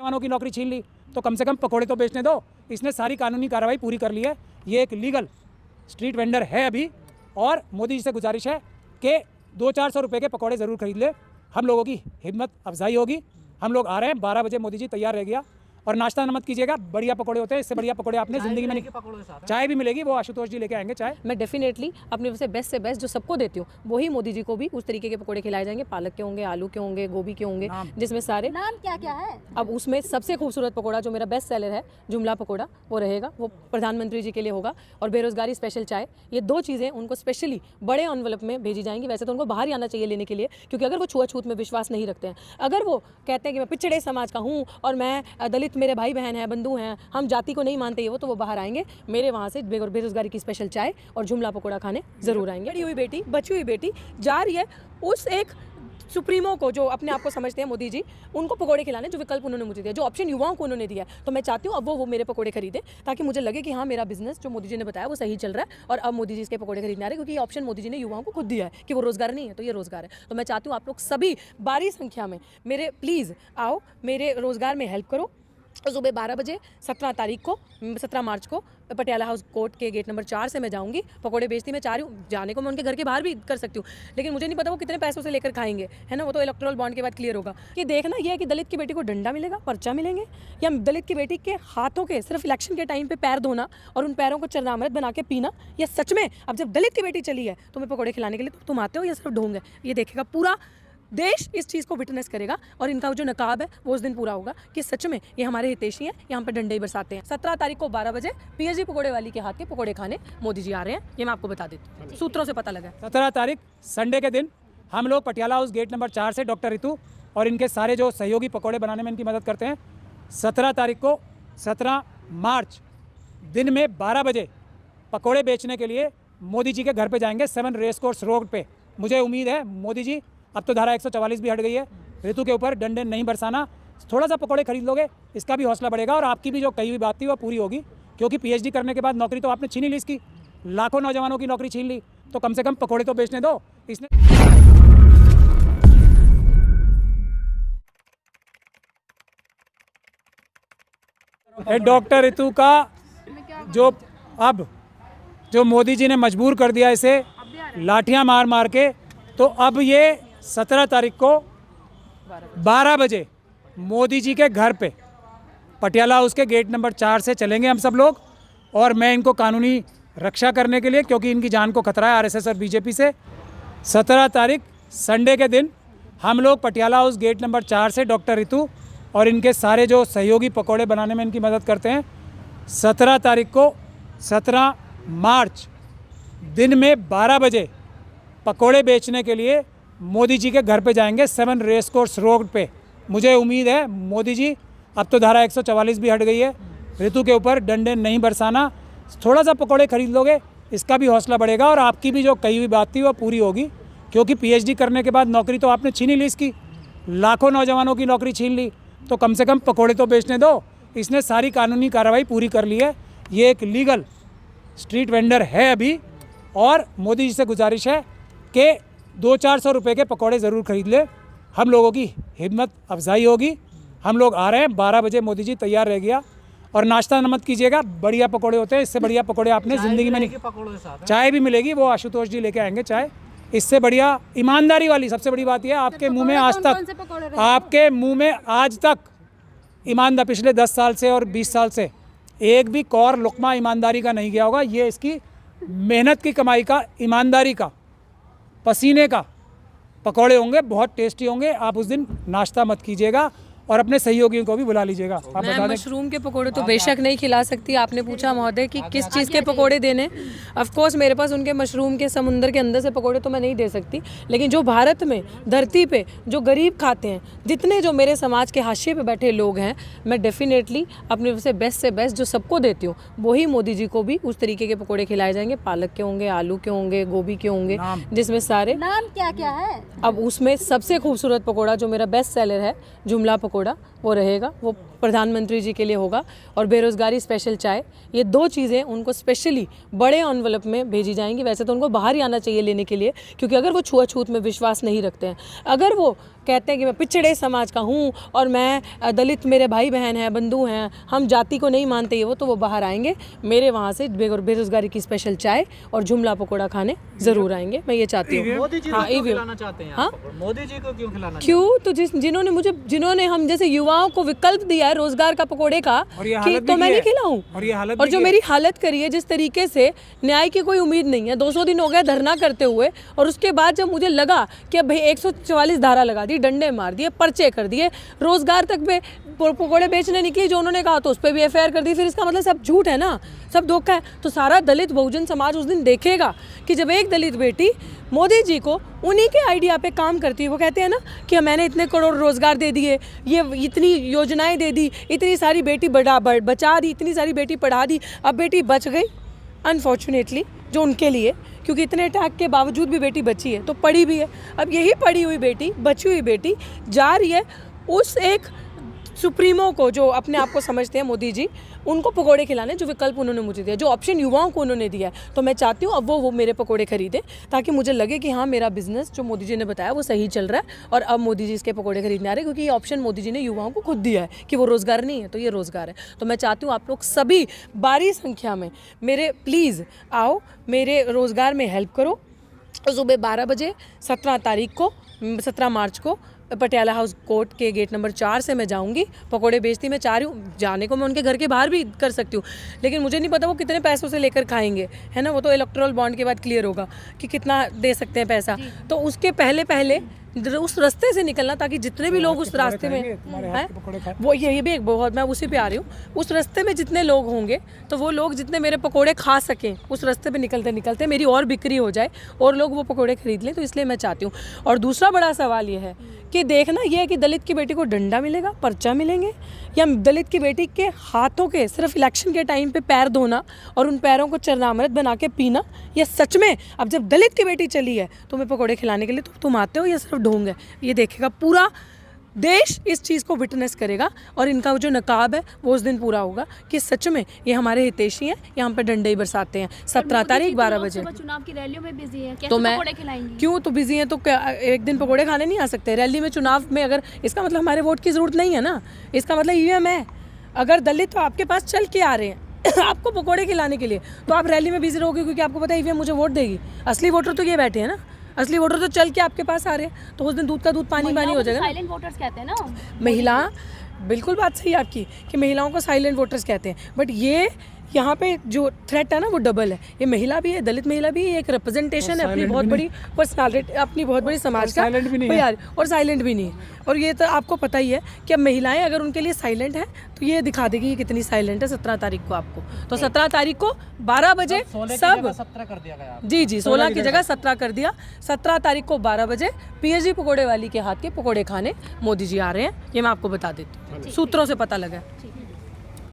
नौजवानों की नौकरी छीन ली, तो कम से कम पकोड़े तो बेचने दो। इसने सारी कानूनी कार्रवाई पूरी कर ली है। ये एक लीगल स्ट्रीट वेंडर है अभी, और मोदी जी से गुजारिश है कि 200-400 रुपये के पकोड़े ज़रूर खरीद ले। हम लोगों की हिम्मत अफजाई होगी। हम लोग आ रहे हैं 12 बजे, मोदी जी तैयार रह गया। और नाश्ता मत कीजिएगा, बढ़िया पकोड़े होते हैं, इससे बढ़िया पकोड़े आपने ज़िंदगी में नहीं। चाय भी मिलेगी, वो आशुतोष जी लेके आएंगे चाय। मैं डेफिनेटली अपने से बेस्ट जो सबको देती हूँ, वही मोदी जी को भी उस तरीके के पकोड़े खिलाए जाएंगे। पालक के होंगे, आलू के होंगे, गोभी के होंगे, जिसमें सारे नाम क्या क्या है। अब उसमें सबसे खूबसूरत पकोड़ा जो मेरा बेस्ट सेलर है, जुमला पकोड़ा, वो रहेगा। वो प्रधानमंत्री जी के लिए होगा। और बेरोजगारी स्पेशल चाय, ये 2 चीज़ें उनको स्पेशली बड़े एनवलप में भेजी जाएंगी। वैसे तो उनको बाहर ही आना चाहिए लेने के लिए, क्योंकि अगर वो छुआछूत में विश्वास नहीं रखते हैं, अगर वो कहते हैं कि मैं पिछड़े समाज का हूँ और मैं दलित, मेरे भाई बहन है, बंधु हैं, हम जाति को नहीं मानते, वो तो वो बाहर आएंगे। मेरे वहाँ से बेरोजगारी की स्पेशल चाय और जुमला पकोड़ा खाने जरूर आएंगे। बड़ी हुई बेटी, बची हुई बेटी जा रही है उस एक सुप्रीमो को, जो अपने आप को समझते हैं मोदी जी, उनको पकोड़े खिलाने, जो विकल्प उन्होंने मुझे दिया, जो ऑप्शन युवाओं को उन्होंने दिया। तो मैं चाहती हूँ अब वो मेरे पकोड़े खरीदे, ताकि मुझे लगे कि हाँ, मेरा बिजनेस जो मोदी जी ने बताया वो सही चल रहा है। और अब मोदी जी इसके पकोड़े खरीदने आ रहे हैं, क्योंकि ये ऑप्शन मोदी जी ने युवाओं को खुद दिया है कि वो रोजगार नहीं है तो ये रोजगार है। तो मैं चाहती हूँ आप लोग सभी भारी संख्या में मेरे प्लीज़ आओ, मेरे रोजगार में हेल्प करो। सुबह 12 बजे 17 मार्च को पटियाला हाउस कोर्ट के गेट नंबर 4 से मैं जाऊंगी। पकोड़े बेचती मैं चाह रही हूँ, जाने को मैं उनके घर के बाहर भी कर सकती हूँ, लेकिन मुझे नहीं पता वो कितने पैसों से लेकर खाएंगे, है ना। वो तो इलेक्टोरल बॉन्ड के बाद क्लियर होगा। कि देखना यह है कि दलित की बेटी को डंडा मिलेगा, पर्चा मिलेंगे, या दलित की बेटी के हाथों के सिर्फ इलेक्शन के टाइम पे पैर धोना और उन पैरों को चरनामृत बना के पीना, या सच में अब जब दलित की बेटी चली है तो मैं पकोड़े खिलाने के लिए तुम आते हो या सिर्फ ढोंग है। ये देखेगा पूरा देश, इस चीज़ को विटनेस करेगा। और इनका जो नकाब है वो उस दिन पूरा होगा कि सच में ये हमारे हितैषी हैं, यहाँ पर डंडे ही बरसाते हैं। 17 तारीख को 12 बजे पीएचडी पकोड़े वाली के हाथ के पकोड़े खाने मोदी जी आ रहे हैं। ये मैं आपको बता देती हूँ, सूत्रों से पता लगा। 17 तारीख संडे के दिन हम लोग पटियाला हाउस गेट नंबर 4 से डॉक्टर रितु और इनके सारे जो सहयोगी पकोड़े बनाने में इनकी मदद करते हैं, 17 तारीख को 17 मार्च दिन में 12 बजे पकोड़े बेचने के लिए मोदी जी के घर पे जाएंगे, 7 रेस कोर्स रोड पे। मुझे उम्मीद है मोदी जी, अब तो धारा 144 भी हट गई है, ऋतु के ऊपर डंडे नहीं बरसाना, थोड़ा सा पकोड़े खरीद लोगे, इसका भी हौसला बढ़ेगा और आपकी भी जो कही हुई बात थी वो पूरी होगी। क्योंकि पीएचडी करने के बाद नौकरी तो आपने छीन ही ली, इसकी लाखों नौजवानों की नौकरी छीन ली, तो कम से कम पकोड़े तो बेचने दो। इसने डॉक्टर ऋतु का जो मोदी जी ने मजबूर कर दिया इसे लाठियां मार मार के, तो अब ये 17 तारीख को 12 बजे मोदी जी के घर पे पटियाला हाउस के गेट नंबर 4 से चलेंगे हम सब लोग। और मैं इनको कानूनी रक्षा करने के लिए, क्योंकि इनकी जान को खतरा है आरएसएस और बीजेपी से, 17 तारीख संडे के दिन हम लोग पटियाला हाउस गेट नंबर 4 से डॉक्टर रितु और इनके सारे जो सहयोगी पकोड़े बनाने में इनकी मदद करते हैं, 17 तारीख को 17 मार्च दिन में 12 बजे पकोड़े बेचने के लिए मोदी जी के घर पे जाएंगे, 7 रेस कोर्स रोड पे। मुझे उम्मीद है मोदी जी, अब तो धारा 144 भी हट गई है, ऋतु के ऊपर डंडे नहीं बरसाना, थोड़ा सा पकोड़े खरीद लोगे, इसका भी हौसला बढ़ेगा और आपकी भी जो कही हुई बात थी वो पूरी होगी। क्योंकि पीएचडी करने के बाद नौकरी तो आपने छीन ही ली, इसकी लाखों नौजवानों की नौकरी छीन ली, तो कम से कम पकोड़े तो बेचने दो। इसने सारी कानूनी कार्रवाई पूरी कर ली है। ये एक लीगल स्ट्रीट वेंडर है अभी, और मोदी जी से गुजारिश है कि 200-400 रुपये के पकोड़े ज़रूर खरीद ले। हम लोगों की हिम्मत अफजाई होगी। हम लोग आ रहे हैं 12 बजे, मोदी जी तैयार रह गया। और नाश्ता मत कीजिएगा, बढ़िया पकोड़े होते हैं, इससे बढ़िया पकोड़े आपने ज़िंदगी में नहीं। चाय भी मिलेगी, वो आशुतोष जी लेके आएंगे चाय। इससे बढ़िया ईमानदारी वाली सबसे बड़ी बात यह है, आपके मुंह में आज तक ईमानदार पिछले 10 साल से और 20 साल से एक भी कौर लुकमा ईमानदारी का नहीं गया होगा। ये इसकी मेहनत की कमाई का, ईमानदारी का, पसीने का पकौड़े होंगे, बहुत टेस्टी होंगे। आप उस दिन नाश्ता मत कीजिएगा और अपने सहयोगियों को भी बुला लीजिएगा। आप मैं मशरूम के पकोड़े तो बेशक नहीं खिला सकती। आपने पूछा महोदय कि किस चीज़ के पकोड़े देने, ऑफ कोर्स मेरे पास उनके मशरूम के समुंदर के अंदर से पकोड़े तो मैं नहीं दे सकती, लेकिन जो भारत में धरती पे जो गरीब खाते हैं, जितने जो मेरे समाज के हाशिए पे बैठे लोग हैं, मैं डेफिनेटली अपने से बेस्ट जो सबको देती हूँ, वही मोदी जी को भी उस तरीके के पकोड़े खिलाए जाएंगे। पालक के होंगे, आलू के होंगे, गोभी के होंगे, जिसमें सारे नाम क्या क्या है। अब उसमें सबसे खूबसूरत पकोड़ा जो मेरा बेस्ट सेलर है, जुमला पकोड़ा, वो रहेगा। वो प्रधानमंत्री जी के लिए होगा। और बेरोजगारी स्पेशल चाय, ये 2 चीज़ें उनको स्पेशली बड़े एनवलप में भेजी जाएंगी। वैसे तो उनको बाहर ही आना चाहिए लेने के लिए, क्योंकि अगर वो छुआछूत में विश्वास नहीं रखते हैं, अगर वो कहते हैं कि मैं पिछड़े समाज का हूँ और मैं दलित, मेरे भाई बहन हैं, बंधु हैं, हम जाति को नहीं मानते ये वो बाहर आएंगे, मेरे वहाँ से बेरोजगारी की स्पेशल चाय और जुमला पकौड़ा खाने ज़रूर आएंगे। मैं ये चाहती हूँ। मोदी जी को क्यों खिलाना चाहते हैं? हाँ? मोदी जी को क्यों खिलाना? क्यों? तो जिन्होंने हम जैसे युवाओं को विकल्प दिया है रोजगार का, पकौड़े का, कि तो मैं नहीं खिलाऊं। और जो मेरी हालत करी है जिस तरीके से, न्याय की कोई उम्मीद नहीं है। 200 दिन हो गए धरना करते हुए, और उसके बाद जब मुझे लगा कि अब भाई 144 धारा लगा दी, डंडे मार दिए, पर्चे कर दिए, रोजगार तक पे पकौड़े बेचने निकली जो उन्होंने कहा तो उस पर भी FIR कर दी, फिर इसका मतलब सब झूठ है ना, सब धोखा है। तो सारा दलित बहुजन समाज उस दिन देखेगा कि जब एक दलित बेटी मोदी जी को उन्हीं के आइडिया पे काम करती है। वो कहते हैं ना कि मैंने इतने करोड़ रोजगार दे दिए, ये इतनी योजनाएं दे दी, इतनी सारी बेटी बचा दी, इतनी सारी बेटी पढ़ा दी, अब बेटी बच गई अनफॉर्चुनेटली जो उनके लिए, क्योंकि इतने अटैक के बावजूद भी बेटी बची है तो पढ़ी भी है। अब यही पढ़ी हुई बेटी, बची हुई बेटी जा रही है उस एक सुप्रीमो को जो अपने आप को समझते हैं मोदी जी, उनको पकोड़े खिलाने, जो विकल्प उन्होंने मुझे दिया, जो ऑप्शन युवाओं को उन्होंने दिया है। तो मैं चाहती हूँ अब वो मेरे पकोड़े खरीदें, ताकि मुझे लगे कि हाँ मेरा बिजनेस जो मोदी जी ने बताया वो सही चल रहा है, और अब मोदी जी इसके पकोड़े खरीदने आ रहे हैं, क्योंकि ये ऑप्शन मोदी जी ने युवाओं को खुद दिया है कि वो रोज़गार नहीं है तो ये रोज़गार है। तो मैं चाहती हूँ आप लोग सभी भारी संख्या में मेरे प्लीज़ आओ, मेरे रोज़गार में हेल्प करो। सुबह 12 बजे 17 मार्च को पटियाला हाउस कोर्ट के गेट नंबर 4 से मैं जाऊंगी। पकोड़े बेचती मैं चाह रही हूँ, जाने को मैं उनके घर के बाहर भी कर सकती हूँ, लेकिन मुझे नहीं पता वो कितने पैसों से लेकर खाएंगे, है ना। वो तो इलेक्टोरल बॉन्ड के बाद क्लियर होगा कि कितना दे सकते हैं पैसा। तो उसके पहले उस रास्ते से निकलना, ताकि जितने भी लोग उस रास्ते में हैं, वो ये भी एक बहुत, मैं उसी पे आ रही हूँ, उस रास्ते में जितने लोग होंगे तो वो लोग जितने मेरे पकोड़े खा सकें, उस रास्ते पे निकलते निकलते मेरी और बिक्री हो जाए और लोग वो पकोड़े खरीद लें। तो इसलिए मैं चाहती हूँ। और दूसरा बड़ा सवाल ये है कि देखना ये है कि दलित की बेटी को डंडा मिलेगा, पर्चा मिलेंगे, या दलित की बेटी के हाथों के सिर्फ इलेक्शन के टाइम पे पैर धोना और उन पैरों को चरनामृत बना के पीना, या सच में अब जब दलित की बेटी चली है तो मैं पकोड़े खिलाने के लिए तो तुम आते हो, या सिर्फ ढोंग है? ये देखेगा पूरा देश, इस चीज़ को विटनेस करेगा, और इनका जो नकाब है वो उस दिन पूरा होगा कि सच में ये हमारे हितैषी हैं, यहाँ पे डंडे ही बरसाते हैं। 17 तारीख 12 बजे चुनाव की रैलियों में बिजी है, कैसे तो मैं पकोड़े खिलाएंगी? क्यों? तो बिजी हैं तो एक दिन पकोड़े खाने नहीं आ सकते रैली में, चुनाव में? अगर इसका मतलब हमारे वोट की ज़रूरत नहीं है ना, इसका मतलब EVM है। अगर दलित तो आपके पास चल के आ रहे हैं आपको पकोड़े खिलाने के लिए, तो आप रैली में बिजी रहोगे, क्योंकि आपको पता है EVM मुझे वोट देगी। असली वोटर तो ये बैठे हैं ना, असली वोटर तो चल के आपके पास आ रहे हैं, तो उस दिन दूध का दूध पानी पानी हो जाएगा। साइलेंट वोटर्स कहते हैं ना महिला, बिल्कुल बात सही है आपकी कि महिलाओं को साइलेंट वोटर्स कहते हैं, बट ये यहाँ पे जो थ्रेट है ना वो डबल है। ये महिला भी है, दलित महिला भी है, एक रिप्रेजेंटेशन है अपनी बहुत बड़ी पर्सनालिटी, अपनी बहुत बड़ी समाज का, साइलेंट भी नहीं है। यार, और साइलेंट भी नहीं है। और ये तो आपको पता ही है कि अब महिलाएं अगर उनके लिए साइलेंट है तो ये दिखा देगी ये कितनी साइलेंट है 17 तारीख को आपको। तो 17 तारीख को 12 बजे सब 17 कर दिया गया। जी 16 की जगह 17 कर दिया। 17 तारीख को 12 बजे PSG पकोड़े वाली के हाथ के पकोड़े खाने मोदी जी आ रहे हैं, ये मैं आपको बता देती हूँ, सूत्रों से पता लगा।